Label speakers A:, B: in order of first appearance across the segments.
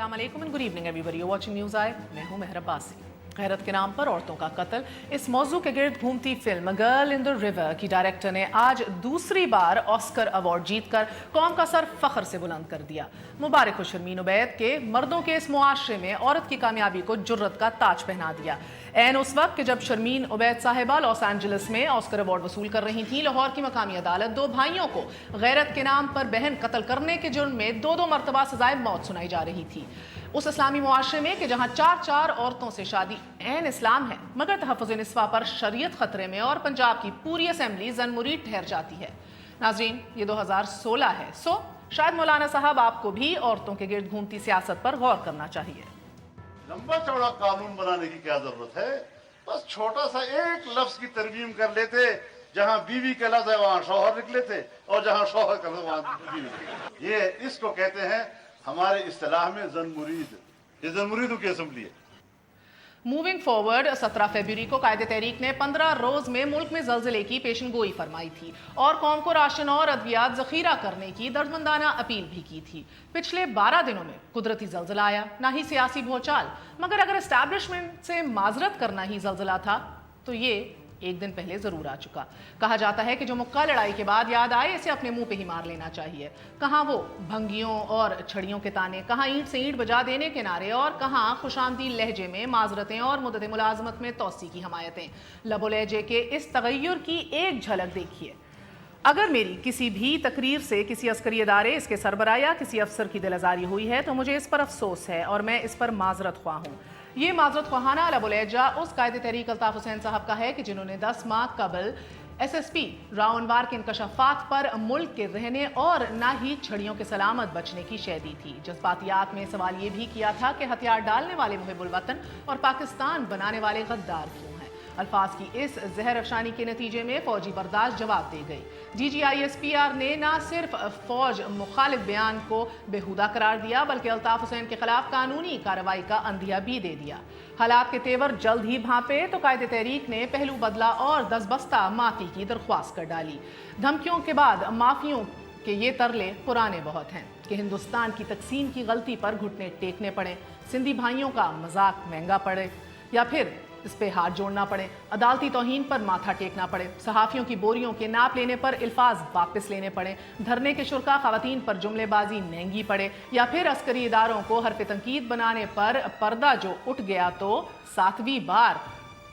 A: अस्सलाम वालेकुम and good evening everybody, you watching News Eye. मैं हूं मेहर अब्बासी। गैरत के नाम पर औरतों का कत्ल, इस मौजू के गिर्द घूमती film girl in the river की डायरेक्टर ने आज दूसरी बार ऑस्कर अवार्ड जीतकर कौम का सर फख्र से बुलंद कर दिया। मुबारक हो शर्मीन उबैद के मर्दों के इस मुआशरे में औरत की कामयाबी को जुर्रत का ताज पहना दिया। ऐन उस वक्त कि जब शर्मीन उबैद साहिबा लॉस एंजलिस में ऑस्कर अवार्ड वसूल कर रही थी, लाहौर की मकामी अदालत दो भाइयों को गैरत के नाम पर बहन कत्ल करने के जुर्म में दो मरतबा सजाए मौत सुनाई जा रही थी। उस इस्लामी मुआशरे में कि जहां चार औरतों से शादी ऐन इस्लाम है, मगर तहफ़्फ़ुज़ निस्वा पर शरीयत खतरे में और पंजाब की पूरी असेंबली ज़नमुरीद ठहर जाती है। नाज़रीन, ये 2016 है, सो शायद मौलाना साहब आपको भी औरतों के गिर्द घूमती सियासत पर गौर करना चाहिए।
B: लंबा चौड़ा कानून बनाने की क्या जरूरत है? बस छोटा सा एक लफ्ज की तरमीम कर लेते, जहां बीवी का लफ्ज है वहां शौहर निकले थे, और जहां शौहर का लफ्ज वहां बीवी। ये इसको कहते हैं हमारे इस्तिलाह में ज़नमुरीद। ये ज़नमुरीदों की असेंबली है।
A: मूविंग फॉरवर्ड 17 फरवरी को कायदे तहरीक ने 15 रोज में मुल्क में जल्जले की पेशन गोई फरमाई थी और कौम को राशन और अद्वियात जखीरा करने की दर्दमंदाना अपील भी की थी। पिछले 12 दिनों में कुदरती जल्जला आया, ना ही सियासी भूचाल, मगर अगर एस्टैब्लिशमेंट से माजरत करना ही जल्जला था तो ये एक दिन पहले जरूर आ चुका। कहा जाता है कि जो मुक्का लड़ाई के बाद याद आए इसे अपने मुंह पे ही मार लेना चाहिए। कहाँ वो भंगियों और छड़ियों के ताने, कहाँ ईंट से ईंट बजा देने के नारे, और कहाँ खुशामदी लहजे में माजरतें और मुद्दत मुलाजमत में तोसी की हमायतें। लबो लहजे के इस तगय्युर की एक झलक देखिए। अगर मेरी किसी भी तकरीर से किसी अस्करी इदारे, इसके सरबराह या किसी अफसर की दिलआज़ारी हुई है तो मुझे इस पर अफसोस है और मैं इस पर माजरत ख्वाह हूँ। ये माजरत ख्वाहाना लबुलहजा उस कायदे तहरीक अल्ताफ़ हुसैन साहब का है कि जिन्होंने 10 माह कबल SSP राव अनवार के इंकशाफात पर मुल्क के रहने और ना ही छड़ियों के सलामत बचने की शय दी थी। जज्बातियात में सवाल ये भी किया था कि हथियार डालने वाले मुहिबुल वतन और पाकिस्तान बनाने वाले गद्दार क्यों हैं। अल्फाज की इस जहर अफशानी के नतीजे में फौजी बर्दाश्त जवाब दे गई। DGISPR ने ना सिर्फ फौज मुखालिफ बयान को बेहुदा करार दिया, बल्कि अल्ताफ हुसैन के खिलाफ कानूनी कार्रवाई का अंदिया भी दे दिया। हालात के तेवर जल्द ही भांपे तो कायदे तहरीक ने पहलू बदला और दसबस्ता माफी की दरख्वास्त कर डाली। धमकियों के बाद माफियों के ये तरले पुराने बहुत हैं कि हिंदुस्तान की तकसीम की गलती पर घुटने टेकने पड़े, सिंधी भाइयों का मजाक महंगा पड़े या फिर इस पे हाथ जोड़ना पड़े, अदालती तौहीन पर माथा टेकना पड़े, सहाफ़ियों की बोरियों के नाप लेने पर इल्फाज वापस लेने पड़े, धरने के शुरका ख़वातीन पर जुमलेबाजी महंगी पड़े, या फिर अस्करी इदारों को हरफ तनकीद बनाने पर पर्दा जो उठ गया तो 7वीं बार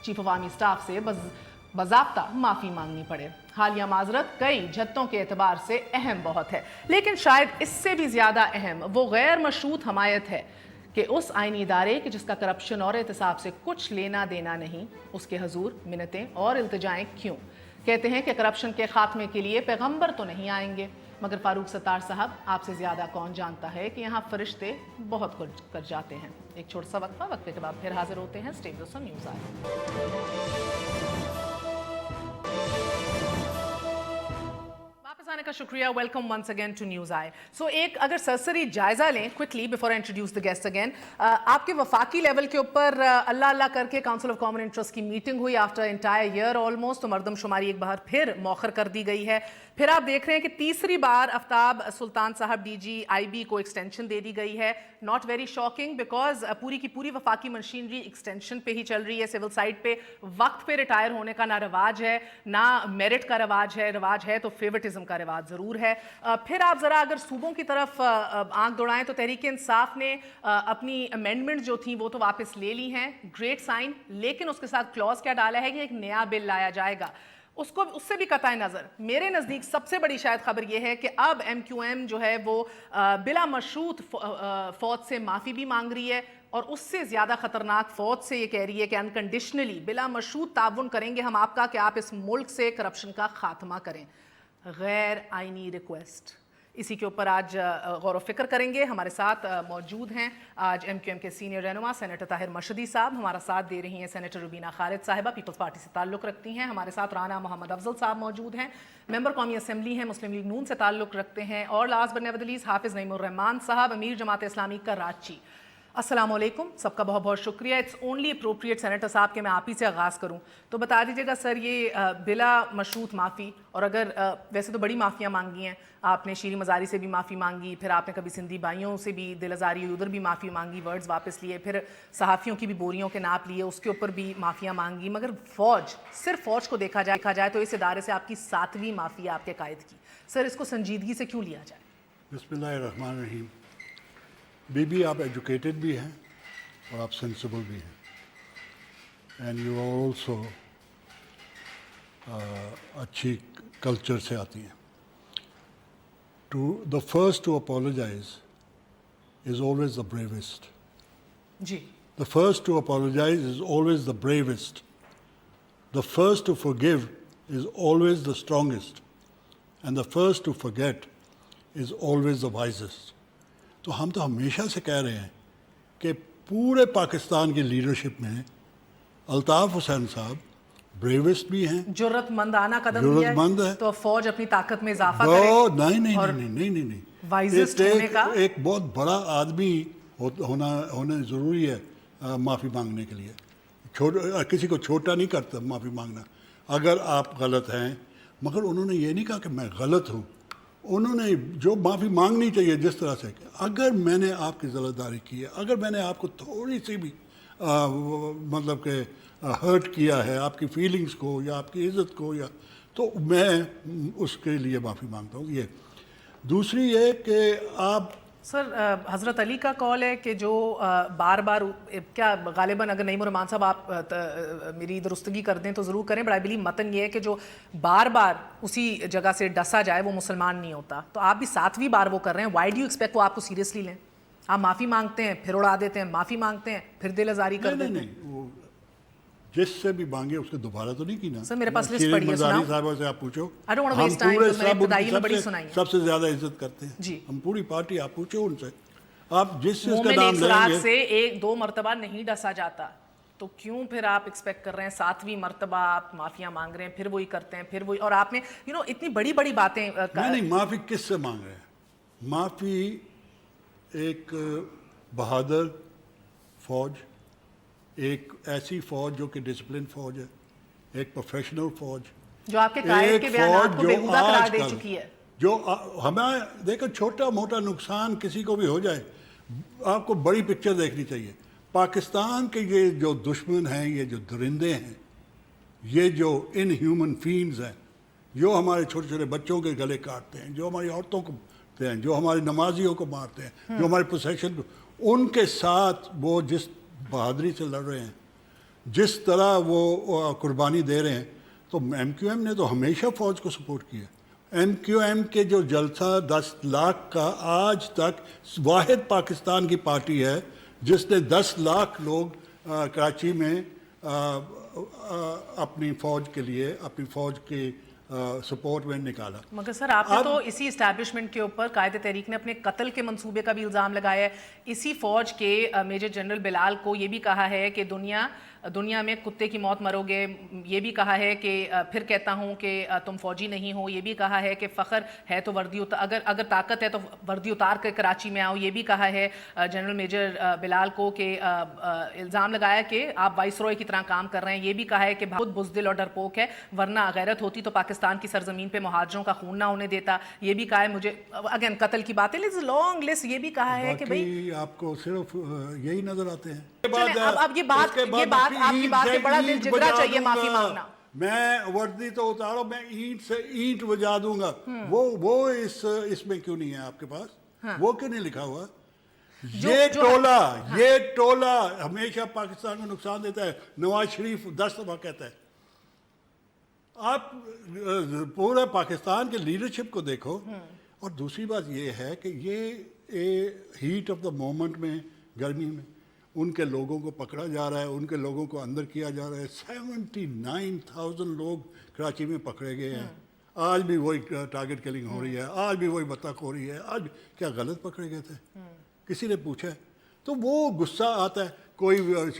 A: चीफ ऑफ आर्मी स्टाफ से बज़ाब्ता माफ़ी मांगनी पड़े। हालिया माजरत कई झत्तों के एतबार से अहम बहुत है, लेकिन शायद इससे भी ज़्यादा अहम वो गैर मशरूत हमायत है कि उस आइनी इदारे के जिसका करप्शन और एहतसाब से कुछ लेना देना नहीं, उसके हजूर मिन्नतें और इल्तिजाएं क्यों। कहते हैं कि करप्शन के खात्मे के लिए पैगंबर तो नहीं आएंगे, मगर फारूक सत्तार साहब, आपसे ज़्यादा कौन जानता है कि यहाँ फरिश्ते बहुत कुछ कर जाते हैं। एक छोटा सा वक्फे के बाद फिर हाजिर होते हैं। Stay with us News Eye. आने का शुक्रिया। Welcome once again to News Eye. So एक अगर सरसरी जायजा लें quickly before I introduce the guest again, आपके वफाकी लेवल के ऊपर अल्लाह अल्लाह करके काउंसिल ऑफ कॉमन इंटरेस्ट की मीटिंग हुई आफ्टर एंटायर ईयर ऑलमोस्ट, तो मरदमशुमारी एक बार फिर मौखर कर दी गई है। फिर आप देख रहे हैं कि तीसरी बार आफ्ताब सुल्तान साहब DGIB को एक्सटेंशन दे दी गई है। नॉट वेरी शॉकिंग बिकॉज पूरी की पूरी वफाकी मशीनरी एक्सटेंशन पे ही चल रही है। सिविल साइड पे वक्त पे रिटायर होने का ना रवाज है, ना मेरिट का रवाज है तो फेवरेटिज्म का रिवाज ज़रूर है। फिर आप ज़रा अगर सूबों की तरफ आंख दौड़ाएं तो तहरीक इंसाफ ने अपनी अमेंडमेंट जो थी वो तो वापस ले ली हैं, ग्रेट साइन, लेकिन उसके साथ क्लॉज क्या डाला है कि एक नया बिल लाया जाएगा। उससे भी कतई नज़र मेरे नज़दीक सबसे बड़ी शायद खबर यह है कि अब MQM जो है वो बिला मशरूत फौज से माफ़ी भी मांग रही है, और उससे ज़्यादा ख़तरनाक फ़ौज से ये कह रही है कि अनकंडीशनली बिला मशरूत ताउन करेंगे हम आपका कि आप इस मुल्क से करप्शन का खात्मा करें। गैर आइनी रिक्वेस्ट, इसी के ऊपर आज गौर व फिक्र करेंगे। हमारे साथ मौजूद हैं आज MQM के सीनियर रहनुमा सेनेटर ताहिर मशहदी साहब, हमारा साथ दे रही हैं सेनेटर रुबीना खालिद साहिबा, पीपल्स पार्टी से ताल्लुक़ रखती हैं। हमारे साथ राना मोहम्मद अफजल साहब मौजूद हैं, मेंबर कौमी असम्बली हैं, मुस्लिम लीग नून से ताल्लुक़ रखते हैं। और last but never the least हाफिज़ नईमुर रहमान साहब, अमीर जमात इस्लामी कराची। अस्सलाम वालेकुम, सबका बहुत बहुत शुक्रिया. इट्स ओनली अप्रोप्रिएट सेनेटर साहब कि मैं आप ही से आगाज़ करूं. तो बता दीजिएगा सर, ये बिला मशरूत माफ़ी, और अगर वैसे तो बड़ी माफ़ियाँ मांगी हैं आपने, शीरी मज़ारी से भी माफ़ी मांगी, फिर आपने कभी सिंधी भाइयों से भी दिल आज़ारी हुई, उधर भी माफ़ी मांगी, वर्ड्स वापस लिए, फिर सहाफ़ियों की भी बोरियों के नाप लिए, उसके ऊपर भी माफ़ियाँ मांगी, मगर फ़ौज, सिर्फ फ़ौज को देखा जाए तो इस इदारे से आपकी 7वीं माफ़ी है आपके कायद की. सर, इसको संजीदगी से क्यों लिया जाए?
C: बिस्मिल्लाहिर्रहमानिर्रहीम. बीबी, आप एजुकेटेड भी हैं और आप सेंसिबल भी हैं, एंड यू आर ऑल्सो अच्छी कल्चर से आती हैं. The first to apologize is always the bravest.
A: जी.
C: The first to apologize is always the bravest. The first to forgive is always the strongest. And the first to forget is always the wisest. तो हम तो हमेशा से कह रहे हैं कि पूरे पाकिस्तान की लीडरशिप में अल्ताफ़ हुसैन साहब ब्रेवेस्ट भी हैं,
A: जुर्रतमंदाना कदम लिया
C: जुर्रतमंद है.
A: तो फौज अपनी ताकत में इजाफा
C: वो
A: करे.
C: नहीं.
A: वाइजेस्ट होने का
C: एक बहुत बड़ा आदमी होना ज़रूरी है माफ़ी मांगने के लिए. किसी को छोटा नहीं करता माफ़ी मांगना. अगर आप गलत हैं, मगर उन्होंने ये नहीं कहा कि मैं गलत हूँ. उन्होंने जो माफ़ी मांगनी चाहिए जिस तरह से, अगर मैंने आपकी ज़िल्लतदारी की है, अगर मैंने आपको थोड़ी सी भी मतलब कि हर्ट किया है, आपकी फीलिंग्स को या आपकी इज़्ज़त को, या तो मैं उसके लिए माफ़ी मांगता हूँ. ये दूसरी ये कि आप
A: सर, हज़रत अली का कॉल है कि जो बार बार, क्या गालिबन अगर नहीं रहमान साहब आप मेरी दुरुस्तगी कर दें तो ज़रूर करें, बट आई बिलीव मतन ये है कि जो बार बार उसी जगह से डसा जाए वो मुसलमान नहीं होता. तो आप भी 7वीं बार वो कर रहे हैं. वाई डू यू एक्सपेक्ट वो आपको सीरियसली लें? आप माफ़ी मांगते हैं, फिर उड़ा देते हैं, माफ़ी मांगते हैं, फिर दिल आज़ारी कर देते हैं.
C: वो जिससे भी मांगे उसके दोबारा तो नहीं की ना.
A: सर, मेरे पास लिस्ट पड़ी है, सुनाओ.
C: साहब से आप पूछो.
A: I don't want to waste time, because मैंने इब्तिदाई में बड़ी सुनाई है.
C: सबसे ज्यादा इज्जत करते हैं
A: जी.
C: हम पूरी पार्टी. आप पूछो उनसे, आप जिससे
A: मुंह
C: उसका
A: में
C: नाम
A: नेक सुराग
C: लेंगे.
A: से 1-2 मरतबा नहीं डसा जाता, तो क्यों फिर आप एक्सपेक्ट कर रहे हैं 7वीं मरतबा आप माफियां मांग रहे हैं, फिर वही करते हैं, फिर वही. और आपने इतनी बड़ी बड़ी बातें
C: नहीं, माफी किससे मांग रहे हैं? माफी एक बहादुर फौज, एक ऐसी फौज जो कि डिसिप्लिन फौज है, एक प्रोफेशनल फौज,
A: जो आपके कायद के बयानात को बेहुदा करार दे चुकी है.
C: जो हमें देखो, छोटा मोटा नुकसान किसी को भी हो जाए, आपको बड़ी पिक्चर देखनी चाहिए. पाकिस्तान के ये जो दुश्मन हैं, ये जो दरिंदे हैं, ये जो इनह्यूमन फील्ड्स हैं, जो हमारे छोटे छोटे बच्चों के गले काटते हैं, जो हमारी औरतों को मारते हैं, जो हमारी नमाजियों को मारते हैं, जो हमारे पोसेशन को, उनके साथ वो जिस बहादुरी से लड़ रहे हैं, जिस तरह वो कुर्बानी दे रहे हैं, तो MQM ने तो हमेशा फ़ौज को सपोर्ट किया. MQM के जो जलसा 10 लाख का, आज तक वाहिद पाकिस्तान की पार्टी है जिसने 10 लाख लोग कराची में अपनी फ़ौज के लिए, अपनी फ़ौज के सपोर्ट में निकाला.
A: मगर सर, आपने तो इसी इस्टेब्लिशमेंट के ऊपर कायदे तहरीक ने अपने कत्ल के मंसूबे का भी इल्ज़ाम लगाया है. इसी फ़ौज के मेजर जनरल बिलाल को ये भी कहा है कि दुनिया में कुत्ते की मौत मरोगे. ये भी कहा है कि फिर कहता हूँ कि तुम फ़ौजी नहीं हो. ये भी कहा है कि फ़ख्र है तो वर्दी उतार, अगर ताकत है तो वर्दी उतार कर कराची में आओ. ये भी कहा है जनरल मेजर बिलाल को कि इल्ज़ाम लगाया कि आप वाइसरॉय की तरह काम कर रहे हैं. ये भी कहा है कि बहुत बुज़दिल और डरपोक है, वरना गैरत होती तो पाकिस्तान की सरजमीन पे मुहाजिरों का खून ना होने देता. ये भी कहा है, मुझे अगेन कत्ल की बातें, लॉन्ग लिस्ट. ये भी कहा है कि भाई
C: आपको सिर्फ यही नजर आते हैं.
A: अब ये बात आपकी बात पे बड़ा दिल जिगरा चाहिए माफी मांगना.
C: मैं वर्दी तो उतारो, मैं ईंट से ईंट बजा दूंगा. वो इसमें क्यों नहीं है आपके पास? वो क्यों नहीं लिखा हुआ? ये टोला हमेशा पाकिस्तान को नुकसान देता है. नवाज शरीफ 10 दफा कहता है. आप पूरे पाकिस्तान के लीडरशिप को देखो. और दूसरी बात ये है कि ये हीट ऑफ द मोमेंट में, गर्मी में, उनके लोगों को पकड़ा जा रहा है, उनके लोगों को अंदर किया जा रहा है. 79,000 लोग कराची में पकड़े गए हैं. आज भी वही टारगेट किलिंग हो रही है, आज भी वही बतख हो रही है. आज क्या गलत पकड़े गए थे? किसी ने पूछा है? तो वो गुस्सा आता है. कोई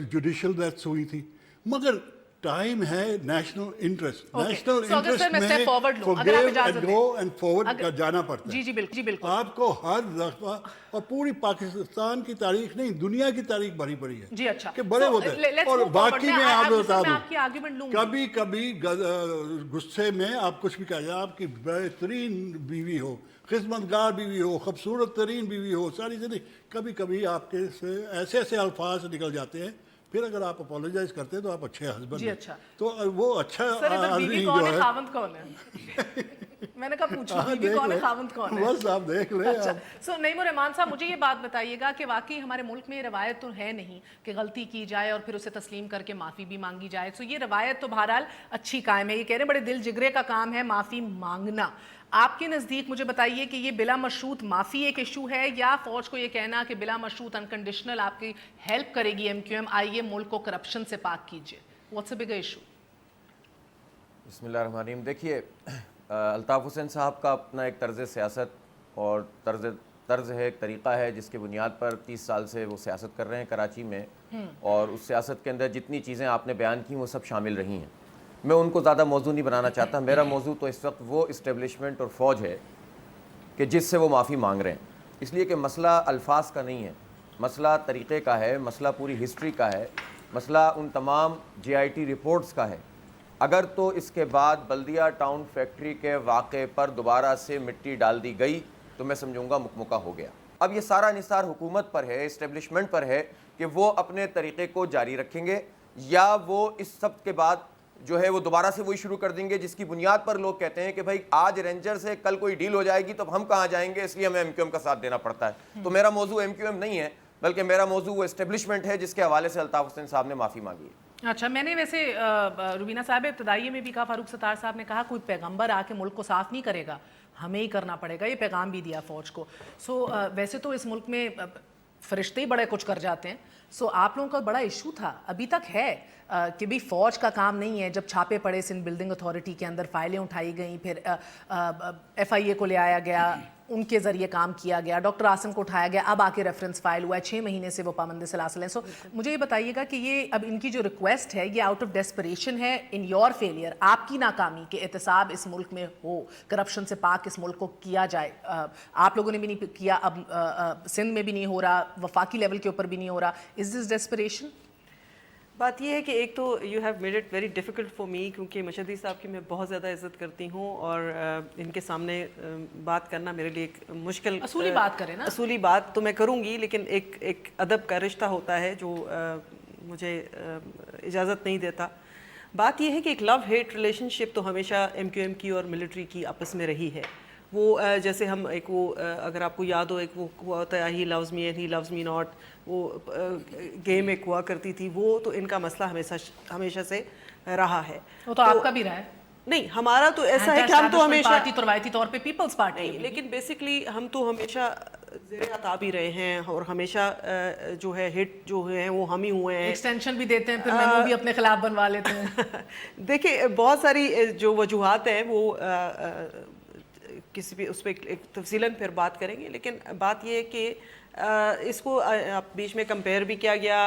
C: जुडिशल डेथ्स हुई थी, मगर टाइम है national interest,
A: Okay.
C: National
A: So, अगर सर मैं
C: इंटरेस्ट
A: step forward लूं, अगर आप
C: forgive
A: इजाजत
C: and
A: दें।
C: go and forward
A: अगर-
C: का जाना पड़ता है।
A: जी जी बिल्कुल, जी बिल्कुल।
C: आपको हर दफा, और पूरी पाकिस्तान की तारीख नहीं, दुनिया की तारीख भरी पड़ी है
A: जी अच्छा।
C: कि बड़े
A: So,
C: होते हैं।
A: let's
C: और
A: move forward.
C: बाकी मैं आपको बता
A: मैं
C: दूं,
A: आपकी आर्ग्यूमेंट लूंगी।
C: कभी कभी गुस्से में आप कुछ भी कह जाए, आपकी बेहतरीन बीवी हो, खिदमतगार बीवी हो, खूबसूरत तरीन बीवी हो, सारी जिंदगी कभी कभी आपके से ऐसे ऐसे अल्फाज निकल जाते हैं, फिर अगर आप अपोलोजाइज करते हैं तो आप अच्छे हस्बैंड
A: जी
C: हैं।
A: अच्छा।
C: तो वो अच्छा
A: सर इधर
C: आदमी
A: बीवी
C: जो
A: कौन है,
C: है,
A: खावंद कौन है? मैंने कहा पूछो
C: हाँ,
A: बीवी
C: देख
A: कौन है,
C: ले।
A: खावंद कौन है?
C: बस आप देख ले।
A: अच्छा,
C: आप
A: सो नईमुर रहमान साहब, मुझे ये बात बताइएगा कि वाकई हमारे मुल्क में ये रवायत तो है नहीं कि गलती की जाए और फिर उसे तस्लीम करके माफ़ी भी मांगी जाए। सो ये रवायत तो बहरहाल अच्छी कायम है। ये कह रहे हैं बड़े दिल जिगरे का काम है माफ़ी मांगना। आपके नज़दीक मुझे बताइए कि ये बिला मशरूत माफ़ी एक इशू है, या फौज को ये कहना कि बिला मशरूत अनकंडीशनल आपकी हेल्प करेगी MQM, आइए मुल्क को करप्शन से पाक कीजिए। What's a bigger issue?
D: बिस्मिल्लाहिर्रहमानिर्रहीम। देखिए, अल्ताफ़ हुसैन साहब का अपना एक तर्ज़ सियासत और तर्ज़ है, एक तरीक़ा है जिसके बुनियाद पर 30 साल से वो सियासत कर रहे हैं कराची में, और उस सियासत के अंदर जितनी चीज़ें आपने बयान की वो सब शामिल रही हैं। मैं उनको ज़्यादा मौजू नहीं बनाना चाहता। मेरा मौजू तो इस वक्त वो इस्टेब्लिशमेंट और फ़ौज है कि जिससे वो माफ़ी मांग रहे हैं, इसलिए कि मसला अल्फाज का नहीं है, मसला तरीक़े का है, मसला पूरी हिस्ट्री का है, मसला उन तमाम JIT रिपोर्ट्स का है। अगर तो इसके बाद बल्दिया टाउन फैक्ट्री के वाक़े पर दोबारा से मिट्टी डाल दी गई तो मैं समझूंगा मुकमुका हो गया। अब ये सारा निसार हुकूमत पर है, इस्टेब्लिशमेंट पर है कि वो अपने तरीक़े को जारी रखेंगे या वो इस सब के बाद जो है वो दोबारा से वही शुरू कर देंगे जिसकी बुनियाद पर लोग कहते हैं कि भाई आज रेंजर से कल कोई डील हो जाएगी तो हम कहाँ जाएंगे, इसलिए हमें MQM का साथ देना पड़ता है। तो मेरा मौजू MQM नहीं है, बल्कि मेरा मौजू वो इस्टेब्लिशमेंट है जिसके हवाले से अल्ताफ़ हुसैन साहब ने माफ़ी मांगी है।
A: अच्छा, मैंने वैसे रुबीना साहब इब्तदाई में भी कहा, फारूक सत्तार साहब ने कहा कोई पैगंबर आके मुल्क को साफ नहीं करेगा, हमें ही करना पड़ेगा, ये पैगाम भी दिया फौज को। सो वैसे तो इस मुल्क में फरिश्ते ही बड़े कुछ कर जाते हैं। सो आप लोगों का बड़ा इशू था, अभी तक है, कि भाई फौज का काम नहीं है। जब छापे पड़े सिंध बिल्डिंग अथॉरिटी के अंदर, फाइलें उठाई गई, फिर FIA को ले आया गया, उनके ज़रिए काम किया गया, डॉक्टर आसिम को उठाया गया, अब आके रेफरेंस फाइल हुआ है, 6 महीने से वो पाबंद सलासल हैं। सो मुझे ये बताइएगा कि ये अब इनकी जो रिक्वेस्ट है ये आउट ऑफ डेस्परेशन है, इन योर फेलियर, आपकी नाकामी के एहतसाब इस मुल्क में हो, करप्शन से पाक इस मुल्क को किया जाए। आप लोगों ने भी नहीं किया, अब सिंध में भी नहीं हो रहा, वफाकी लेवल के ऊपर भी नहीं हो रहा। Is this desperation?
E: बात यह है कि एक तो you have made it very difficult for me, क्योंकि मशहदी साहब की मैं बहुत ज़्यादा इज़्ज़त करती हूँ और इनके सामने बात करना मेरे लिए एक मुश्किल,
A: असूली बात करें ना,
E: असूली बात तो मैं करूँगी, लेकिन एक अदब का रिश्ता होता है जो मुझे इजाज़त नहीं देता। बात यह है कि एक लव हेट रिलेशनशिप तो हमेशा MQM की और मिलिट्री की आपस में रही है। वो जैसे हम एक वो अगर आपको याद हो, एक वो हुआ होता है he loves me and he loves me not, वो गेम एक हुआ करती थी, वो तो इनका मसला हमेशा से रहा है।
A: वो तो आपका भी रहा है।
E: नहीं, हमारा तो ऐसा है कि हम तो हमेशा
A: पार्टी तो रवायती तौर पे पीपल्स पार्टी
E: नहीं, लेकिन बेसिकली हम तो हमेशा ज़ेर-ए-ताब ही रहे हैं और हमेशा जो है हिट जो है वो हम ही हुए हैं।
A: एक्सटेंशन भी देते हैं, फिर मेमो भी अपने खिलाफ बनवा लेते हैं।
E: देखिए, बहुत सारी जो वजूहात हैं वो किसी भी उस पर एक तफसीलन फिर बात करेंगे, लेकिन बात ये है कि इसको आप बीच में कंपेयर भी किया गया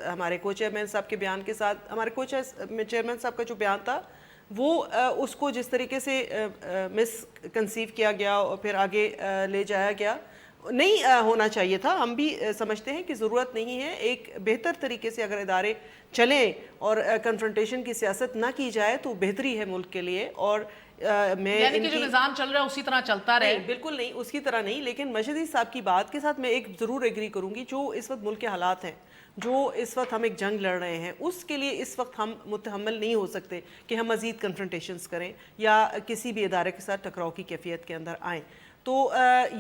E: हमारे को चेयरमैन साहब के बयान के साथ। हमारे को चेयरमैन साहब का जो बयान था वो उसको जिस तरीके से मिसकंसीव किया गया और फिर आगे ले जाया गया, नहीं होना चाहिए था। हम भी समझते हैं कि ज़रूरत नहीं है, एक बेहतर तरीके से अगर इदारे चलें और कन्फ्रंटेशन की सियासत ना की जाए तो बेहतरी है मुल्क के लिए। और मैं
A: यानी कि जो निज़ाम चल रहा है उसी तरह चलता रहे।
E: नहीं, बिल्कुल नहीं, उसकी तरह नहीं। लेकिन मशहदी साहब की बात के साथ मैं एक ज़रूर एग्री करूँगी, जो इस वक्त मुल्क के हालात हैं, जो इस वक्त हम एक जंग लड़ रहे हैं, उसके लिए इस वक्त हम मुतहम्मिल नहीं हो सकते कि हम मज़ीद कन्फ्रंटेशंस करें या किसी भी इदारे के साथ टकराव की कैफियत के अंदर आएँ। तो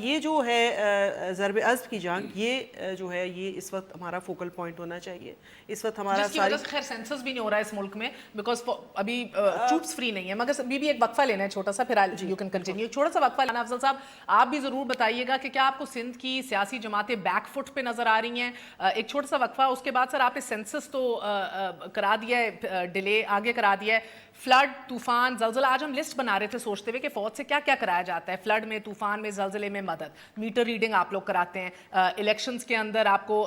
E: ये जो है ज़र्ब-ए-अज़्ब की जंग, ये जो है ये इस वक्त हमारा फोकल पॉइंट होना चाहिए। इस वक्त हमारा
A: जिसकी वजह से खैर सेंसस भी नहीं हो रहा है इस मुल्क में, बिकॉज अभी ट्रूप्स फ्री नहीं है। मगर अभी भी एक वक्फा लेना है छोटा सा, फिर यू कैन कंटिन्यू। छोटा सा वक्फा लेना। अफजल साहब, आप भी ज़रूर बताइएगा कि क्या आपको सिंध की सियासी जमातें बैकफुट पे नज़र आ रही हैं? एक छोटा सा वक्फा, उसके बाद सर आपने सेंसस तो करा दिया है, डिले आगे करा दिया है, फ्लड, तूफान, जलजला। आज हम लिस्ट बना रहे थे सोचते हुए कि फौज से क्या क्या कराया जाता है, फ्लड में, तूफान में, जलजले में मदद, मीटर रीडिंग आप लोग कराते हैं, इलेक्शंस के अंदर आपको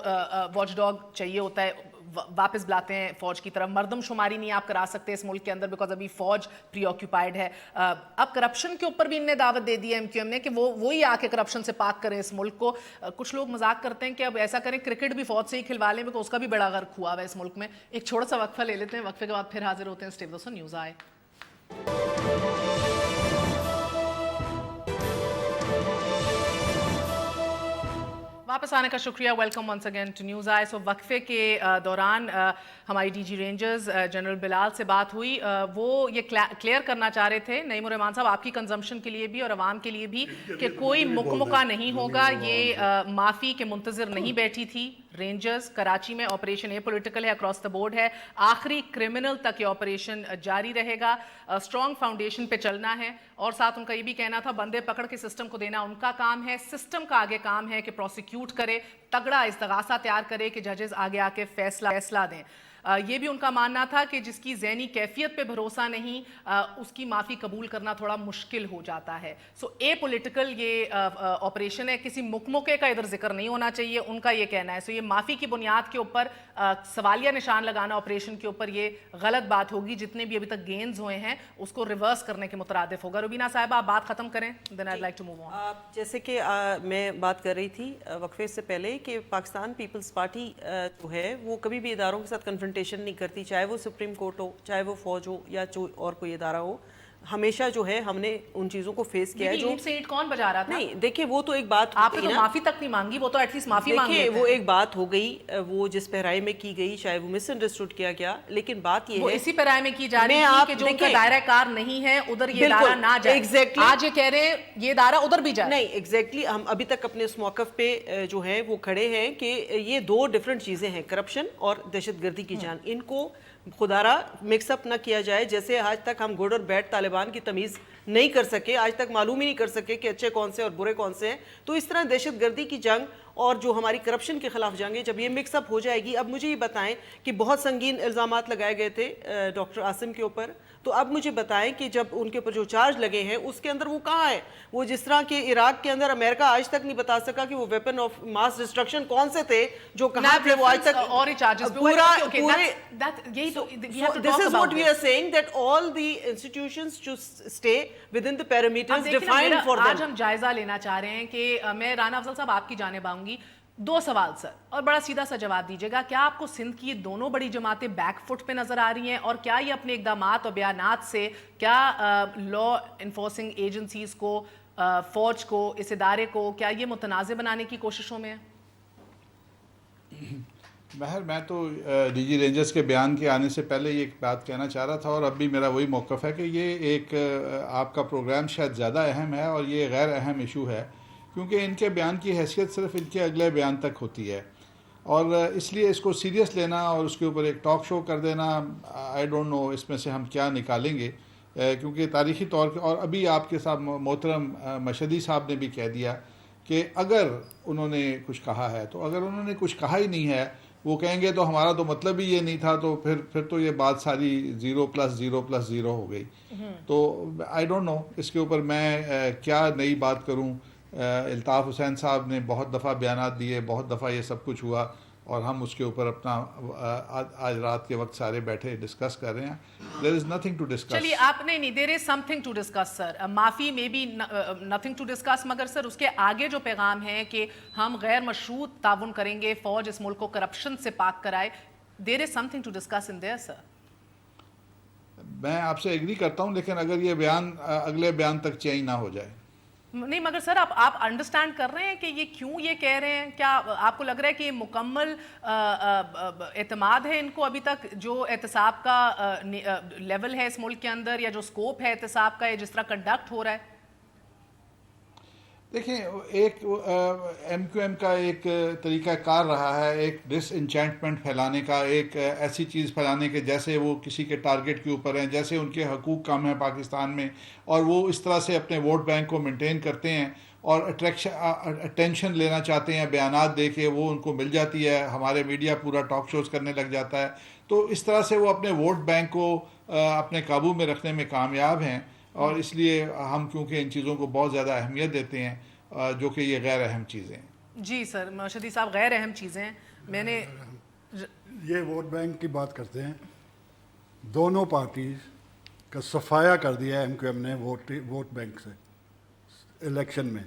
A: वॉच डॉग चाहिए होता है, واپس بلاتے ہیں فوج کی طرف. مردم شماری نہیں آپ کرا سکتے اس ملک کے اندر بیکاز ابھی فوج پری آکیوپائڈ ہے. اب کرپشن کے اوپر بھی ان نے دعوت دے دی ہے ایم کیو ایم نے کہ وہی آ کے کرپشن سے پاک کریں اس ملک کو. کچھ لوگ مذاق کرتے ہیں کہ اب ایسا کریں کرکٹ بھی فوج سے ہی کھلوا لیں بیکاز اس کا بھی بڑا غرق ہوا ہوا ہے اس ملک میں. ایک چھوٹا سا وقفہ لے لیتے ہیں, وقفے کے بعد پھر حاضر ہوتے ہیں. اسٹے ود اس نیوز آئے. واپس آنے کا شکریہ. Welcome once again to News Eye. So وقفے کے دوران ہماری D G rangers general Bilal سے بات ہوئی. وہ یہ کلیئر کرنا چاہ رہے تھے نعیم الرحمان صاحب آپ کی کنزمپشن کے لیے بھی اور عوام کے لیے بھی کہ کوئی مکمکہ نہیں ہوگا. یہ معافی کے منتظر نہیں بیٹھی تھی رینجرز. کراچی میں آپریشن اے پولیٹیکل ہے, اکراس دا بورڈ ہے, آخری کرمنل تک یہ آپریشن جاری رہے گا. اسٹرانگ فاؤنڈیشن پہ چلنا ہے اور ساتھ ان کا یہ بھی کہنا تھا بندے پکڑ کے سسٹم کو دینا ان کا کام ہے. سسٹم کا آگے کام ہے کہ پروسیکیوٹ کرے, تگڑا استغاثہ تیار کرے کہ ججز آگے آ کے فیصلہ دیں. یہ بھی ان کا ماننا تھا کہ جس کی ذہنی کیفیت پہ بھروسہ نہیں اس کی معافی قبول کرنا تھوڑا مشکل ہو جاتا ہے. سو اے پولیٹیکل یہ آپریشن ہے, کسی مکمکے کا ادھر ذکر نہیں ہونا چاہیے ان کا یہ کہنا ہے. سو یہ معافی کی بنیاد کے اوپر سوالیہ نشان لگانا آپریشن کے اوپر یہ غلط بات ہوگی. جتنے بھی ابھی تک گینز ہوئے ہیں اس کو ریورس کرنے کے مترادف ہوگا. روبینہ صاحبہ آپ بات ختم کریں, then I like to move on.
E: جیسے کہ میں بات کر رہی تھی وقفے سے پہلے کہ پاکستان پیپلز پارٹی جو ہے وہ کبھی بھی اداروں کے ساتھ کنفرنٹیشن نہیں کرتی, چاہے وہ سپریم کورٹ ہو, چاہے وہ فوج ہو یا اور کوئی ادارہ ہو. ہمیشہ جو ہے ہم نے ان چیزوں کو فیس کیا ہے. جو
A: سے اینٹ کون بجا رہا تھا؟
E: نہیں دیکھیں وہ تو ایک بات
A: آپ نے تو معافی تک نہیں مانگی, وہ تو ایٹ لیسٹ معافی مانگ لیتے ہیں.
E: وہ ایک بات ہو گئی, وہ جس پیرائے میں کی گئی شاید وہ مس انڈرسٹوڈ کیا گیا, لیکن بات یہ
A: وہ
E: ہے
A: اسی پیرائے میں کی جا رہی ہے کہ جو ان کا دائرہ کار نہیں ہے ادھر یہ ادارہ نہ جائے. آج یہ کہہ رہے ہیں یہ ادارہ ادھر بھی جائے.
E: نہیں ایگزیکٹلی ہم ابھی تک اپنے اس موقف پہ جو ہے وہ کھڑے ہیں کہ یہ دو ڈفرنٹ چیزیں ہیں, کرپشن اور دہشت گردی کی جان. ان کو خدارہ مکس اپ نہ کیا جائے. جیسے آج تک ہم گڈ اور بیڈ طالبان کی تمیز نہیں کر سکے, آج تک معلوم ہی نہیں کر سکے کہ اچھے کون سے اور برے کون سے ہیں, تو اس طرح دہشت گردی کی جنگ اور جو ہماری کرپشن کے خلاف جنگ ہے جب یہ مکس اپ ہو جائے گی. اب مجھے یہ بتائیں کہ بہت سنگین الزامات لگائے گئے تھے ڈاکٹر عاصم کے اوپر, تو اب مجھے بتائیں کہ جب ان کے اوپر جو چارج لگے ہیں اس کے اندر وہ کہاں ہے؟ وہ جس طرح کہ عراق کے اندر امریکہ آج تک نہیں بتا سکا کہ وہ ویپن آف ماس ڈسٹرکشن کون سے تھے جو کہاں تھے, وہ آج تک
A: اور ہی charges
E: This is what we are saying, that all the institutions should stay within the parameters defined for them.
A: آج ہم جائزہ لینا چاہ رہے ہیں کہ میں رانا افضل صاحب آپ کی جانب آؤں گی. 2 سوال سر, اور بڑا سیدھا سا جواب دیجیے گا. کیا آپ کو سندھ کی یہ دونوں بڑی جماعتیں بیک فٹ پہ نظر آ رہی ہیں, اور کیا یہ اپنے اقدامات اور بیانات سے کیا لا انفورسنگ ایجنسیز کو, فوج کو, اس ادارے کو کیا یہ متنازع بنانے کی کوششوں میں ہے؟
F: بہر میں تو ڈی جی رینجرز کے بیان کے آنے سے پہلے یہ ایک بات کہنا چاہ رہا تھا, اور اب بھی میرا وہی موقف ہے کہ یہ ایک آپ کا پروگرام شاید زیادہ اہم ہے اور یہ غیر اہم ایشو ہے, کیونکہ ان کے بیان کی حیثیت صرف ان کے اگلے بیان تک ہوتی ہے, اور اس لیے اس کو سیریس لینا اور اس کے اوپر ایک ٹاک شو کر دینا, آئی ڈونٹ نو اس میں سے ہم کیا نکالیں گے, کیونکہ تاریخی طور پہ, اور ابھی آپ کے ساتھ محترم مشہدی صاحب نے بھی کہہ دیا کہ اگر انہوں نے کچھ کہا ہے, تو اگر انہوں نے کچھ کہا ہی نہیں ہے, وہ کہیں گے تو ہمارا تو مطلب ہی یہ نہیں تھا, تو پھر تو یہ بات ساری 0+0+0 ہو گئی. تو آئی ڈونٹ نو اس کے اوپر میں کیا نئی بات کروں. الطاف حسین صاحب نے بہت دفعہ بیانات دیے, بہت دفعہ یہ سب کچھ ہوا, اور ہم اس کے اوپر اپنا آج رات کے وقت سارے بیٹھے ڈسکس کر رہے ہیں. دیر از نتھنگ ٹو ڈسکس.
A: چلیے آپ نہیں, دیر is something to discuss سر. معافی میں بھی نتھنگ ٹو ڈسکس, مگر سر اس کے آگے جو پیغام ہے کہ ہم غیر مشروط تعاون کریں گے, فوج اس ملک کو کرپشن سے پاک کرائے, there is something to discuss in there sir.
F: میں آپ سے ایگری کرتا ہوں, لیکن اگر یہ بیان اگلے بیان تک چینج نہ ہو جائے.
A: نہیں مگر سر آپ انڈرسٹینڈ کر رہے ہیں کہ یہ کیوں یہ کہہ رہے ہیں؟ کیا آپ کو لگ رہا ہے کہ یہ مکمل اعتماد ہے ان کو ابھی تک جو احتساب کا لیول ہے اس ملک کے اندر, یا جو سکوپ ہے احتساب کا, یا جس طرح کنڈکٹ ہو رہا ہے؟
F: دیکھیں, ایک ایم کیو ایم کا ایک طریقہ کار رہا ہے ایک ڈس انچینٹمنٹ پھیلانے کا, ایک ایسی چیز پھیلانے کے جیسے وہ کسی کے ٹارگٹ کے اوپر ہیں, جیسے ان کے حقوق کم ہیں پاکستان میں, اور وہ اس طرح سے اپنے ووٹ بینک کو مینٹین کرتے ہیں اور اٹینشن لینا چاہتے ہیں, بیانات دے کے وہ ان کو مل جاتی ہے, ہمارے میڈیا پورا ٹاک شوز کرنے لگ جاتا ہے. تو اس طرح سے وہ اپنے ووٹ بینک کو اپنے قابو میں رکھنے میں کامیاب ہیں, اور اس لیے ہم کیونکہ ان چیزوں کو بہت زیادہ اہمیت دیتے ہیں, جو کہ یہ غیر اہم چیزیں ہیں.
A: جی سر مشہدی صاحب, غیر اہم چیزیں میں نے
C: یہ ووٹ بینک کی بات کرتے ہیں. دونوں پارٹیز کا صفایا کر دیا ہے MQM نے ووٹ بینک سے الیکشن میں.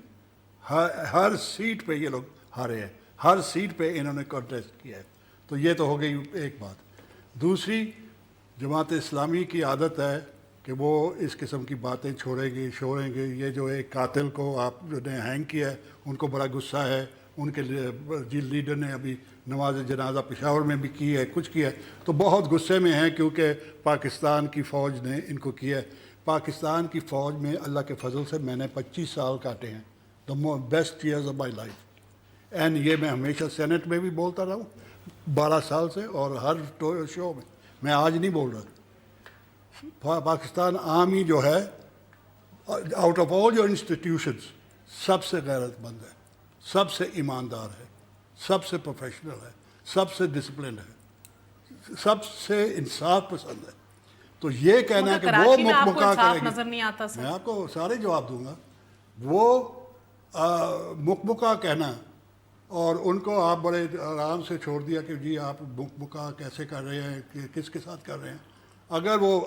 C: ہر سیٹ پہ یہ لوگ ہارے ہیں, ہر سیٹ پہ انہوں نے کنٹیسٹ کیا ہے. تو یہ تو ہو گئی ایک بات. دوسری, جماعت اسلامی کی عادت ہے کہ وہ اس قسم کی باتیں چھوڑیں گے. یہ جو ایک قاتل کو آپ نے ہینگ کیا ہے ان کو بڑا غصہ ہے. ان کے لیڈر نے ابھی نماز جنازہ پشاور میں بھی کی ہے, کچھ کیا ہے, تو بہت غصے میں ہیں کیونکہ پاکستان کی فوج نے ان کو کیا ہے. پاکستان کی فوج میں اللہ کے فضل سے میں نے 25 سال کاٹے ہیں, the best years of my life. And یہ میں ہمیشہ سینٹ میں بھی بولتا رہا ہوں 12 سال سے, اور ہر شو میں آج نہیں بول رہا. پاکستان آرمی جو ہے out of all your institutions سب سے غیرت مند ہے, سب سے ایماندار ہے, سب سے پروفیشنل ہے, سب سے ڈسپلن ہے, سب سے انصاف پسند ہے. تو یہ کہنا ہے کہ وہ مکمکا کرے گی,
A: نظر نہیں آتا
C: میں آپ کو سارے جواب دوں گا. وہ مکمکا کہنا اور ان کو آپ بڑے آرام سے چھوڑ دیا کہ جی آپ مکمکا کیسے کر رہے ہیں, کس کے ساتھ کر رہے ہیں. اگر وہ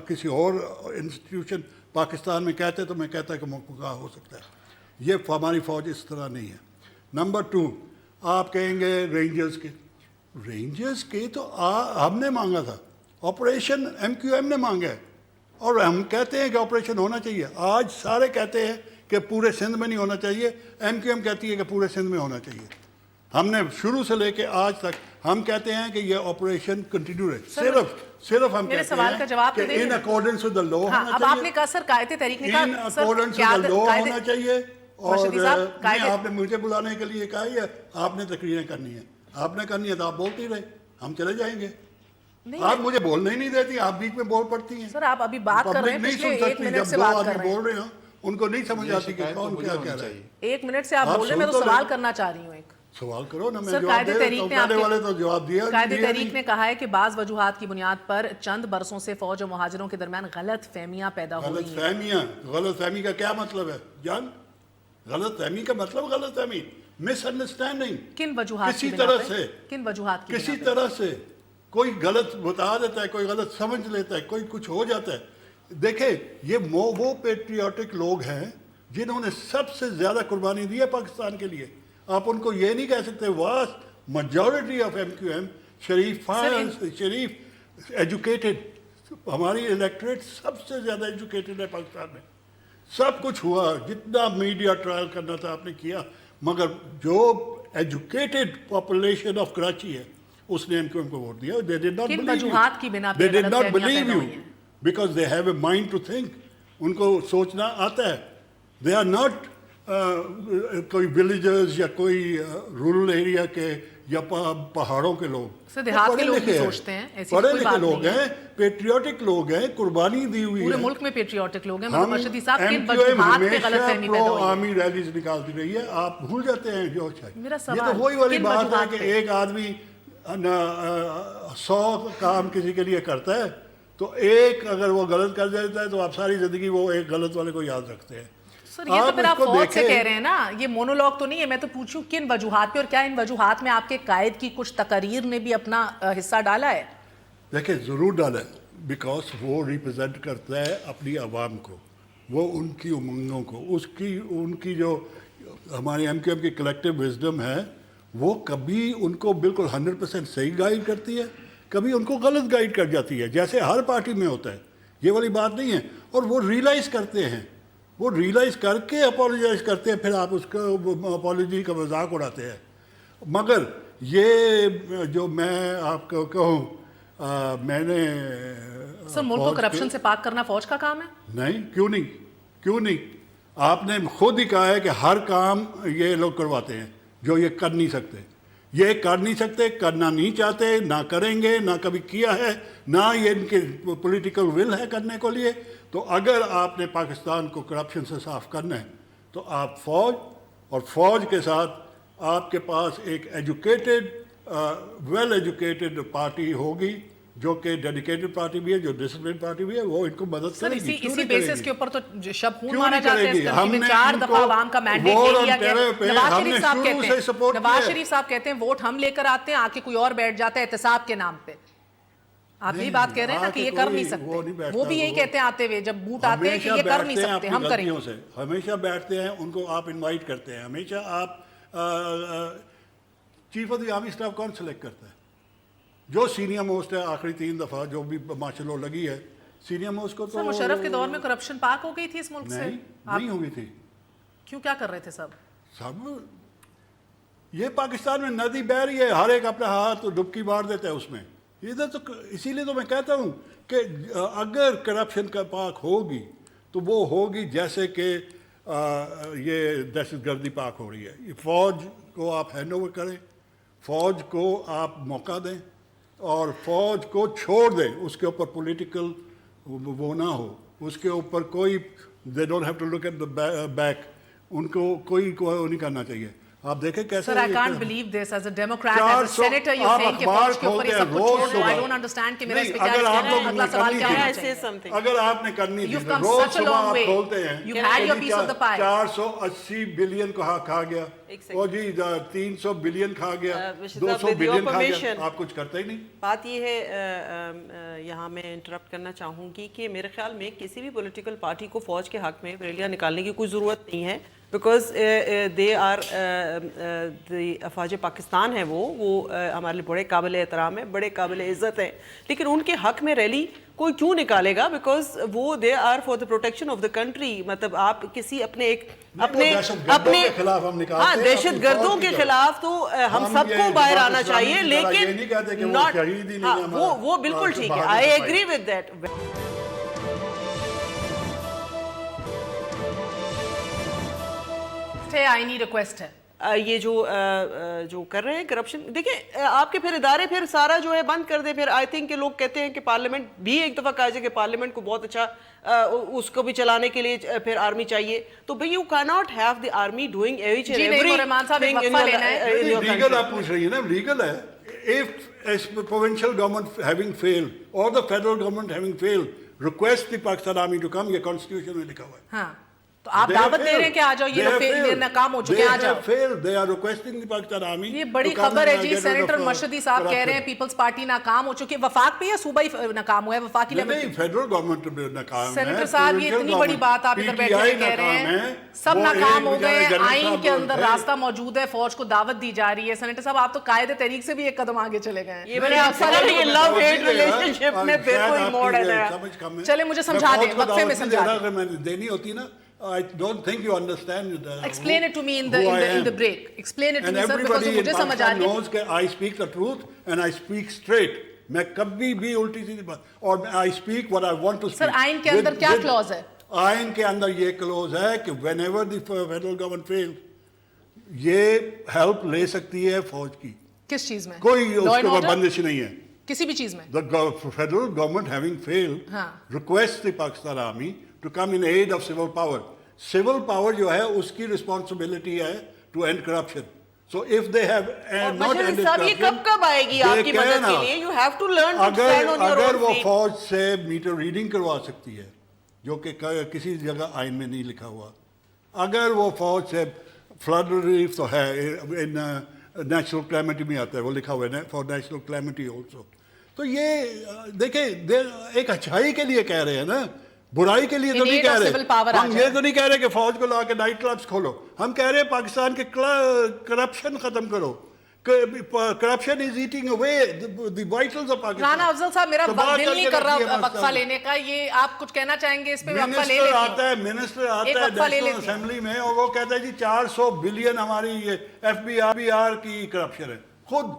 C: کسی اور انسٹیٹیوشن پاکستان میں کہتے تو میں کہتا کہ مکمکا ہو سکتا ہے. یہ ہماری فوج اس طرح نہیں ہے. نمبر 2, آپ کہیں گے رینجرز کے تو ہم نے مانگا تھا, آپریشن MQM نے مانگا ہے, اور ہم کہتے ہیں کہ آپریشن ہونا چاہیے. آج سارے کہتے ہیں کہ پورے سندھ میں نہیں ہونا چاہیے, MQM کہتی ہے کہ پورے سندھ میں ہونا چاہیے. ہم نے شروع سے لے کے آج تک ہم کہتے ہیں کہ یہ آپریشن کنٹینیو رہے. صرف ہم کہتے ہیں کہ ان اکارڈنس ود دا لا ہونا
A: اب آپ نے کہا سر قائد تحریک نے کہا
C: ان اکارڈنس ود دا لا ہونا چاہیے. اور نہیں, آپ نے مجھے بلانے کے لیے کہا ہے آپ نے تقریریں کرنی ہے, آپ نے کرنی ہے تو آپ بولتے ہی رہے, ہم چلے جائیں گے. آپ مجھے بولنے ہی نہیں دیتی, آپ بیچ میں بول پڑتی ہیں.
A: سر آپ ابھی بات کر رہے ہیں,
C: نہیں سن سکتی. جب 2 آدمی بول رہے ہوں ان کو نہیں سمجھ آتی کہ کون کیا کہہ رہا ہے.
A: 1 منٹ سے آپ بول رہے ہیں, میں تو سوال کرنا چاہ رہی ہوں. ایک
C: سوال کرو نا, میں
A: سر
C: جواب دے رہا ہوں. پہلے والے تو جواب دیا.
A: قائد تحریک نے کہا ہے کہ بعض وجوہات کی بنیاد پر چند برسوں سے فوج اور مہاجروں کے درمیان غلط فہمیاں پیدا ہو رہی ہیں.
C: غلط فہمی کا کیا مطلب ہے جان؟ غلط فہمی کا مطلب غلط فہمی, مس انڈرسٹینڈنگ.
A: کن وجوہات
C: کسی طرح سے,
A: کن وجوہات کی
C: کسی طرح سے کوئی غلط بتا دیتا ہے, کوئی غلط سمجھ لیتا ہے, کوئی کچھ ہو جاتا ہے. دیکھیں یہ وہ پیٹریوٹک لوگ ہیں جنہوں نے سب سے زیادہ قربانی دی ہے پاکستان کے لیے. آپ ان کو یہ نہیں کہہ سکتے. Vast majority of MQM Sharif educated, ہماری الیکٹریٹ سب سے زیادہ ایجوکیٹڈ ہے پاکستان میں. سب کچھ ہوا, جتنا میڈیا ٹرائل کرنا تھا آپ نے کیا, مگر جو ایجوکیٹڈ پاپولیشن آف کراچی ہے اس نے MQM کو ووٹ دیا. They did not
A: کن
C: believe you.
A: وجوہات کی بنا
C: They
A: پہ
C: did
A: غلط
C: not
A: فہمیاں
C: believe
A: پیدا
C: you
A: ہوئی ہیں.
C: because they have a mind to think. ان کو سوچنا آتا ہے. They are not کوئی ولیجرز یا کوئی رورل ایریا کے یا پہاڑوں کے لوگ.
A: دیہات کے لوگ بھی سوچتے ہیں,
C: پڑھے لکھے لوگ ہیں, پیٹریوٹک لوگ ہیں, قربانی دی ہوئی ہے.
A: پورے ملک میں پیٹریوٹک لوگ ہیں. مرشدی صاحب کن
C: MQM
A: وجوہات پہ غلط فہمی پیدا ہوئی ہے؟
C: آرمی ریلیز نکالتی رہی ہے, آپ بھول جاتے ہیں. جو
A: میرا
C: یہ تو وہی والی بات ہے کہ ایک آدمی 100 کام کسی کے لیے کرتا ہے تو ایک اگر وہ غلط کر دیتا ہے تو آپ ساری زندگی وہ ایک غلط والے کو یاد رکھتے ہیں.
A: سر یہ تو پھر آپ فوج سے کہہ رہے ہیں نا, یہ مونولوگ تو نہیں ہے. میں تو پوچھوں کن وجوہات پہ, اور کیا ان وجوہات میں آپ کے قائد کی کچھ تقاریر نے بھی اپنا حصہ ڈالا ہے؟
C: دیکھیں ضرور ڈالا ہے, بیکاز وہ ریپرزینٹ کرتا ہے اپنی عوام کو, وہ ان کی امنگوں کو, ان کی جو ہماری MQM کی کلیکٹیو وزڈم ہے وہ کبھی ان کو بالکل 100% صحیح گائیڈ کرتی ہے, کبھی ان کو غلط گائیڈ کر جاتی ہے, جیسے ہر پارٹی میں ہوتا ہے. یہ والی بات نہیں ہے. اور وہ ریئلائز کرتے ہیں, وہ ریئلائز کر کے اپولوجائز کرتے ہیں, پھر آپ اس کو اپولوجی کا مذاق اڑاتے ہیں. مگر یہ جو میں آپ کو کہوں, میں نے
A: سر ملک کو کرپشن سے پاک کرنا فوج کا کام ہے؟
C: نہیں, کیوں نہیں. آپ نے خود ہی کہا ہے کہ ہر کام یہ لوگ کرواتے ہیں جو یہ کر نہیں سکتے. یہ کر نہیں سکتے, کرنا نہیں چاہتے, نہ کریں گے, نہ کبھی کیا ہے, نہ یہ ان کے پولیٹیکل ول ہے کرنے کو لیے. تو اگر آپ نے پاکستان کو کرپشن سے صاف کرنا ہے تو آپ فوج, اور فوج کے ساتھ آپ کے پاس ایک ایجوکیٹڈ ویل ایجوکیٹڈ پارٹی ہوگی जो कि डेडिकेटेड पार्टी भी है, जो डिसिप्लिन पार्टी भी है, वो इनको मदद
A: सर
C: करेगी। क्यों
A: इसी
C: नहीं
A: बेसिस
C: करेगी?
A: के ऊपर तो शब खून
C: क्यों
A: मारा
C: नहीं
A: जाता है इस
C: करेगी?
A: कंट्री में।
C: हमने
A: 4 दफा
C: इनको
A: आवाम का मैंडेट
C: वोट
A: ले
C: ऑन
A: लिया गया।
C: टेरर पे
A: नवाज
C: हमने
A: शरीफ साहब
C: शुरू
A: कहते
C: से
A: हैं,
C: सपोर्ट
A: नवाज
C: किया है।
A: शरीफ साहब कहते हैं वोट हम लेकर आते हैं, आके कोई और बैठ जाता है एहतसाब के नाम पे। आप यही बात कह रहे हैं ना कि ये कर नहीं सकते, वो भी यही कहते हैं आते हुए जब बूट आते हैं कि ये कर नहीं सकते, हम करेंगे।
C: हमेशा बैठते हैं, उनको आप इनवाइट करते हैं, हमेशा आप chief of the army staff कौन सेलेक्ट करता है? जो सीनियर मोस्ट है, आखिरी 3 दफा जो भी माशाल्लाह लगी है सीनियर मोस्ट को, तो
A: सर मुशर्रफ के दौर में करप्शन पाक हो गई थी इस मुल्क से?
C: नहीं हुई थी।
A: क्यों, क्या कर रहे थे सब?
C: ये पाकिस्तान में नदी बह रही है, हर एक अपना हाथ तो डुबकी मार देता है उसमें। इधर तो इसीलिए तो मैं कहता हूँ कि अगर करप्शन का पाक होगी तो वो होगी जैसे कि ये दहशतगर्दी पाक हो रही है। फ़ौज को आप हैंड ओवर करें, फ़ौज को आप मौका दें और फ़ौज को छोड़ दें, उसके ऊपर पॉलिटिकल वो ना हो, उसके ऊपर कोई they don't have to look at the back, उनको कोई नहीं करना चाहिए। आप देखें कैसे
A: Sir, I can't believe this as a Democrat, as a senator, you're saying कि फौज के ऊपर ये सब कुछ छोड़ दो। I don't understand कि मेरा इस पे क्या है, अगला सवाल क्या होना चाहिए?
C: अगर आपने करनी थी,
A: You've come
C: rose
A: such a
C: सुबह
A: long
C: आप
A: way.
C: खोलते हैं,
A: You've had your piece of the pie.
C: 480 billion को खा गया, और जी 300 बिलियन खा गया, 200 बिलियन खा गया, आप कुछ करते ही नहीं।
E: बात ये है, यहाँ मैं इंटरप्ट करना चाहूँगी कि मेरे ख्याल में किसी भी पॉलिटिकल पार्टी को फ़ौज के हक़ में रैलियाँ निकालने की कोई ज़रूरत नहीं है, बिकॉज दे आर अफवाज पाकिस्तान है, वो हमारे लिए बड़े काबिल एहतराम है, बड़े काबिल इज़्ज़त है, लेकिन उनके हक़ में रैली कोई क्यों निकालेगा? बिकॉज वो they are for the protection of the country. मतलब आप किसी अपने हाँ दहशत गर्दों के खिलाफ तो हम सबको बाहर आना चाहिए, लेकिन नॉट, वो बिल्कुल ठीक है, आई एग्री विद दैट।
A: आईनी रिक्वेस्ट है
E: ये जो कर रहे हैं करप्शन, देखिए आपके फिर इदारे फिर सारा जो है बंद कर दे। फिर आई थिंक कि लोग कहते हैं कि पार्लियामेंट भी एक दफ़ा कहा जाए कि पार्लियामेंट को बहुत अच्छा उसको भी चलाने के लिए फिर आर्मी चाहिए, तो भाई you can not have the army doing
C: legal आप पूछ रही है ना, लीगल है। If provincial government having failed or the federal government having failed, request the Pakistan Army to come, ये कॉन्स्टिट्यूशन में लिखा हुआ है।
A: हाँ, तो आप दावत दे रहे हैं कि आ जाओ, ये नाकाम हो चुके हैं, आ जाओ।
C: They are requesting the Pakistan Army।
A: ये बड़ी खबर है जी, सेनेटर मर्शदी साहब कह रहे हैं पीपल्स पार्टी नाकाम हो चुकी है। वफाक पे या सूबाई नाकाम हुआ है? वफाकी लेवल
C: नहीं, फेडरल गवर्नमेंट नाकाम है।
A: सेनेटर साहब ये इतनी बड़ी बात आप इधर बैठे कह रहे हैं, सब नाकाम हो गए हैं, आइन के अंदर रास्ता मौजूद है, फौज को दावत दी जा रही है। सेनेटर साहब आप तो कायदे तहरीक से भी एक कदम आगे चले गए हैं।
E: ये मैंने आपसे लव हेट रिलेशनशिप में फिर कोई मोड़ है।
A: चले मुझे समझा दें, वक्फे में समझा दें।
C: मैंने देनी होती ना, I don't think you understand.
A: Explain it to me in the break. Explain it to me, sir, because मुझे समझ आ रही है।
C: knows that I speak the truth and I speak straight. मैं कभी भी उल्टी सीधी बात, और I speak what I want to speak.
A: Sir आइन के अंदर क्या क्लॉज है?
C: आइन के अंदर ये क्लॉज है कि whenever the federal government fails, ये हेल्प ले सकती है फौज की।
A: किस चीज में?
C: कोई उसके ऊपर बंदिश नहीं है
A: किसी भी चीज में।
C: The federal government having failed, requests the Pakistan Army to come in aid of civil power. Civil power जो है उसकी responsibility है to end corruption. So if they have not ended corruption,
E: ये कब आएगी आपकी मदद के लिए? You have to learn to stand on your own feet.
C: अगर वो फौज से मीटर रीडिंग करवा सकती है, जो कि किसी जगह आइन में नहीं लिखा हुआ, अगर वो फौज से फ्लड रिलीफ तो है, इन नेचुरल क्लैमिटी में आता है, वो लिखा हुआ है फॉर नेचुरल क्लैमिटी ऑल्सो, तो ये देखें एक अच्छाई के लिए कह रहे हैं ना, बुराई के लिए तो नहीं कह रहे। हम ये तो नहीं कह रहे कि फौज को ला के नाइट क्लब्स खोलो, हम कह रहे हैं पाकिस्तान के करप्शन खत्म करो। Corruption is eating away the vitals of Pakistan.
A: Rana Afzal साहब, मेरा दिल नहीं कर रहा वक्फा लेने का, ये आप कुछ कहना चाहेंगे इस पे? वक्फा ले लेते हैं।
C: आता है मिनिस्टर आता है नेशनल असेंबली में और वो कहता है जी 400 बिलियन हमारी ये FBI की करप्शन है। खुद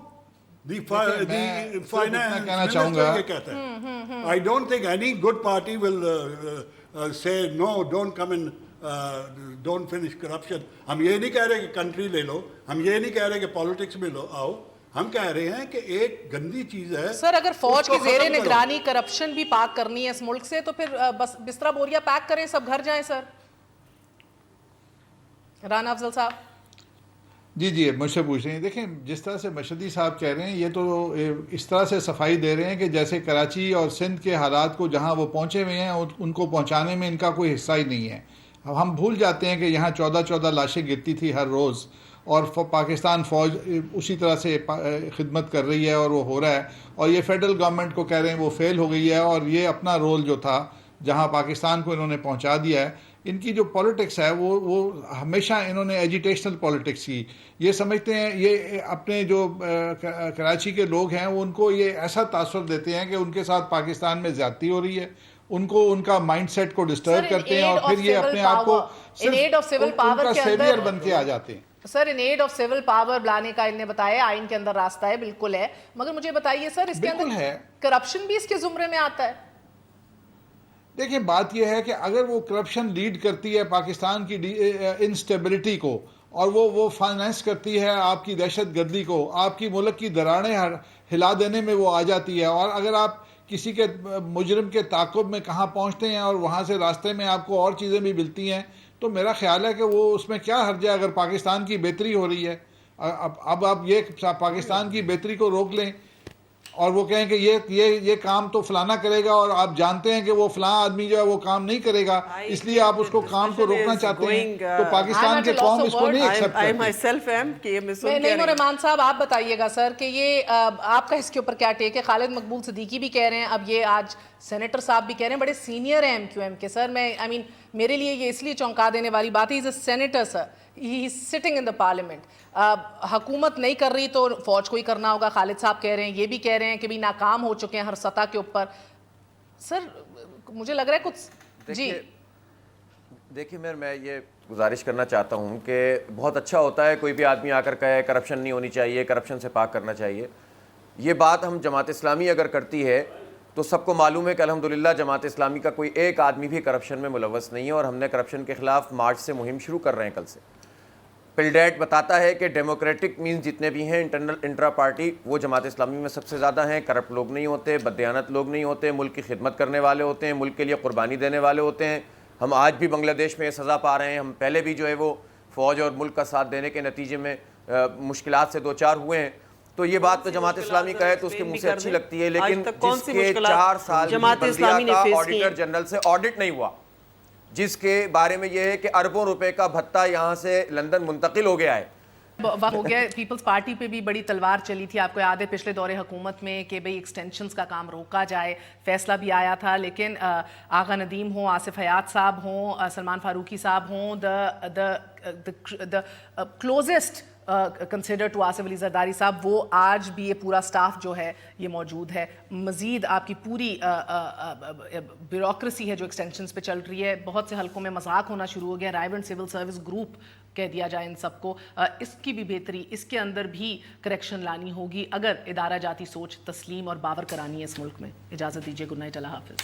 F: कहना चाहूंगा,
C: I don't think any good party will say no, don't come and don't finish corruption. हम ये नहीं कह रहे कि कंट्री ले लो, हम ये नहीं कह रहे कि पॉलिटिक्स में लो आओ, हम कह रहे हैं कि एक गंदी चीज है।
A: सर अगर फौज की ज़ेरे निगरानी करप्शन भी पाक करनी है इस मुल्क से, तो फिर बस बिस्तरा बोरिया पैक करें, सब घर जाएं। सर राना अफजल साहब,
F: جی مجھ سے پوچھ رہے ہیں. دیکھیں جس طرح سے مشہدی صاحب کہہ رہے ہیں یہ تو اس طرح سے صفائی دے رہے ہیں کہ جیسے کراچی اور سندھ کے حالات کو جہاں وہ پہنچے ہوئے ہیں ان کو پہنچانے میں ان کا کوئی حصہ ہی نہیں ہے. ہم بھول جاتے ہیں کہ یہاں 14 لاشیں گرتی تھی ہر روز اور پاکستان فوج اسی طرح سے خدمت کر رہی ہے اور وہ ہو رہا ہے. اور یہ فیڈرل گورنمنٹ کو کہہ رہے ہیں وہ فیل ہو گئی ہے اور یہ اپنا رول جو تھا جہاں پاکستان کو انہوں نے پہنچا دیا ہے. ان کی جو پالیٹکس ہے وہ ہمیشہ انہوں نے ایجیٹیشنل پالیٹکس کی. یہ سمجھتے ہیں یہ اپنے جو کراچی کے لوگ ہیں ان کو یہ ایسا تاثر دیتے ہیں کہ ان کے ساتھ پاکستان میں زیادتی ہو رہی ہے, ان کو ان کا مائنڈ سیٹ کو ڈسٹرب کرتے ہیں اور پھر یہ اپنے آپ کو صرف ان کا سیویئر بن کے آ جاتے ہیں.
A: سر ان ایڈ آف سول پاور لانے کا انہیں بتایا آئین کے اندر راستہ ہے, بالکل ہے, مگر مجھے بتائیے سر اس کے اندر کرپشن بھی اس کے زمرے میں آتا ہے؟
F: دیکھیں بات یہ ہے کہ اگر وہ کرپشن لیڈ کرتی ہے پاکستان کی انسٹیبلٹی کو اور وہ فائنانس کرتی ہے آپ کی دہشت گردی کو, آپ کی ملک کی دراڑیں ہلا دینے میں وہ آ جاتی ہے, اور اگر آپ کسی کے مجرم کے تعاقب میں کہاں پہنچتے ہیں اور وہاں سے راستے میں آپ کو اور چیزیں بھی ملتی ہیں, تو میرا خیال ہے کہ وہ اس میں کیا حرج ہے اگر پاکستان کی بہتری ہو رہی ہے. اب آپ یہ پاکستان کی بہتری کو روک لیں اور وہ کہیں کہ یہ کام تو فلانا کرے گا اور آپ جانتے ہیں کہ وہ فلاں آدمی جو ہے وہ کام نہیں کرے گا, اس لیے آپ اس کو کام کو روکنا چاہتے ہیں, تو پاکستان کے قوم اس کو نہیں ایکسپٹ کرتی.
A: نہیں نعمان صاحب آپ بتائیے گا سر کہ یہ آپ کا اس کے اوپر کیا ٹیک ہے؟ خالد مقبول صدیقی بھی کہہ رہے ہیں, اب یہ آج سینیٹر صاحب بھی کہہ رہے ہیں, بڑے سینئر ہیں ایم کیو ایم کے. سر میں میرے لیے یہ اس لیے چونکا دینے والی بات ہے, he is a senator sir, he is sitting in the parliament. حکومت نہیں کر رہی تو فوج کو ہی کرنا ہوگا. خالد صاحب کہہ رہے ہیں, یہ بھی کہہ رہے ہیں کہ بھی ناکام ہو چکے ہیں ہر سطح کے اوپر. سر مجھے لگ رہا ہے کچھ جی
D: دیکھیے میں یہ گزارش کرنا چاہتا ہوں کہ بہت اچھا ہوتا ہے کوئی بھی آدمی آ کر کہے کرپشن نہیں ہونی چاہیے, کرپشن سے پاک کرنا چاہیے. یہ بات ہم جماعت اسلامی اگر کرتی ہے تو سب کو معلوم ہے کہ الحمدللہ جماعت اسلامی کا کوئی ایک آدمی بھی کرپشن میں ملوث نہیں ہے, اور ہم نے کرپشن کے خلاف مارچ سے مہم شروع کر رہے ہیں کل سے. پلڈیٹ بتاتا ہے کہ ڈیموکریٹک مینز جتنے بھی ہیں انٹرا پارٹی, وہ جماعت اسلامی میں سب سے زیادہ ہیں. کرپٹ لوگ نہیں ہوتے, بددیانت لوگ نہیں ہوتے, ملک کی خدمت کرنے والے ہوتے ہیں, ملک کے لیے قربانی دینے والے ہوتے ہیں. ہم آج بھی بنگلہ دیش میں یہ سزا پا رہے ہیں, ہم پہلے بھی جو ہے وہ فوج اور ملک کا ساتھ دینے کے نتیجے میں مشکلات سے دوچار ہوئے ہیں. تو یہ بات تو جماعت اسلامی کا ہے تو اس کے منہ سے اچھی لگتی ہے, لیکن جس کے 4 سال
E: جماعت اسلامی نے
D: آڈیٹر جنرل سے آڈٹ نہیں ہوا, جس کے بارے میں یہ ہے کہ اربوں روپے کا بھتہ یہاں سے لندن منتقل ہو گیا ہے.
A: ہو گیا. پیپلز پارٹی پہ بھی بڑی تلوار چلی تھی, آپ کو یاد ہے پچھلے دور حکومت میں کہ بھئی ایکسٹینشنز کا کام روکا جائے, فیصلہ بھی آیا تھا, لیکن آغا ندیم ہوں, آصف حیات صاحب ہوں, سلمان فاروقی صاحب ہوں, the closest consider to Asif Ali Zardari صاحب, وہ آج بھی یہ پورا سٹاف جو ہے یہ موجود ہے. مزید آپ کی پوری بیوروکریسی ہے جو ایکسٹینشنز پہ چل رہی ہے, بہت سے حلقوں میں مذاق ہونا شروع ہو گیا. رائیونٹ سول سروس گروپ کہہ دیا جائے ان سب کو, اس کی بھی بہتری, اس کے اندر بھی کریکشن لانی ہوگی اگر ادارہ جاتی سوچ تسلیم اور باور کرانی ہے اس ملک میں. اجازت دیجیے, گڈ نائٹ, اللہ حافظ.